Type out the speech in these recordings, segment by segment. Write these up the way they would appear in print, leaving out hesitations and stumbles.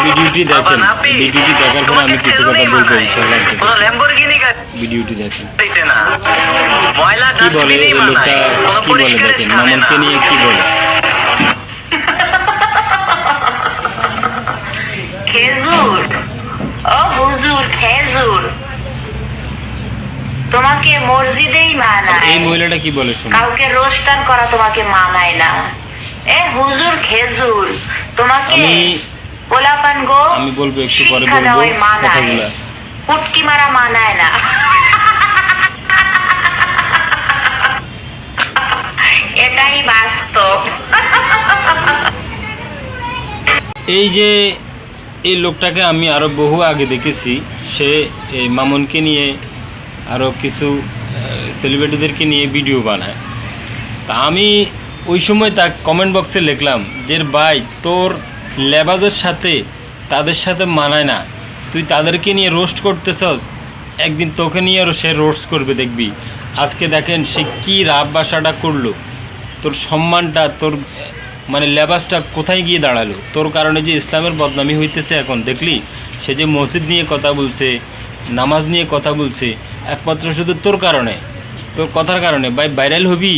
ভিডিওটি দেখেন, ভিডিওটি দেখার পরে আমি কিছু কথা বলবো ইনশাআল্লাহ। ভিডিওটি দেখেন কি বলে এই লোকটা, কি বলে দেখেন মামুনকে নিয়ে কি বলে। খেজুর, ও হুজুর খেজুর, তোমাকে মসজিদেই মানায়। এই মহিলাটা কি বলে শুনুন। কাউকে রোস্টান করা তোমাকে মানায় না। এ হুজুর খেজুর, তোমাকে পোলাপান গো আমি বলবো একটু পরে শিক্ষা বলবো দেওয়াই মানায়, কথাগুলো। পুটকি মারা মানায় না। এটাই বাস্তব। এই যে এই লোকটাকে আমি আরও বহু আগে দেখেছি, সে এই মামুনকে নিয়ে আরও কিছু সেলিব্রিটিদেরকে নিয়ে ভিডিও বানায়। তা আমি ওই সময় তার কমেন্ট বক্সে লিখলাম যে ভাই তোর লেবাজের সাথে তাদের সাথে মানায় না, তুই তাদেরকে নিয়ে রোস্ট করতেছস, একদিন তোকে নিয়ে সে রোস্ট করবে দেখবি। আজকে দেখেন সে কী রাব বাসাটা করলো, তোর সম্মানটা, তোর মানে লেবাসটা কোথায় গিয়ে দাঁড়ালো তোর কারণে। যে ইসলামের বদনামি হইতেছে এখন দেখলি, সে যে মসজিদ নিয়ে কথা বলছে, নামাজ নিয়ে কথা বলছে, একমাত্র শুধু তোর কারণে, তোর কথার কারণে। ভাই ভাইরাল হবি,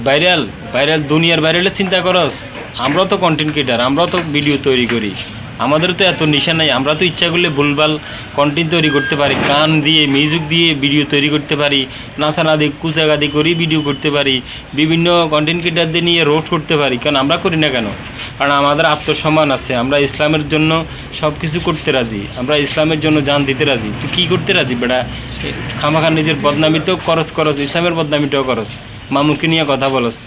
ভাইরাল ভাইরাল দুনিয়ার ভাইরালের চিন্তা করস। আমরাও তো কন্টেন্ট ক্রিয়েটার, আমরাও তো ভিডিও তৈরি করি, আমাদেরও তো এত নিশা নাই। আমরা তো ইচ্ছা করলে ভুলভাল কন্টেন্ট তৈরি করতে পারি, গান দিয়ে মিউজিক দিয়ে ভিডিও তৈরি করতে পারি, নাচানাদি কুচাগাদি করি ভিডিও করতে পারি, বিভিন্ন কন্টেন্ট ক্রিয়েটারদের নিয়ে রোস্ট করতে পারি। কারণ আমরা করি না কেন? কারণ আমাদের আত্মসম্মান আছে, আমরা ইসলামের জন্য সব কিছু করতে রাজি, আমরা ইসলামের জন্য জান দিতে রাজি। তুই কী করতে রাজি বেটা? খামাখা নিজের বদনামিতেও করস, ইসলামের বদনামিটাও করস, মামুনকে নিয়ে কথা বলস।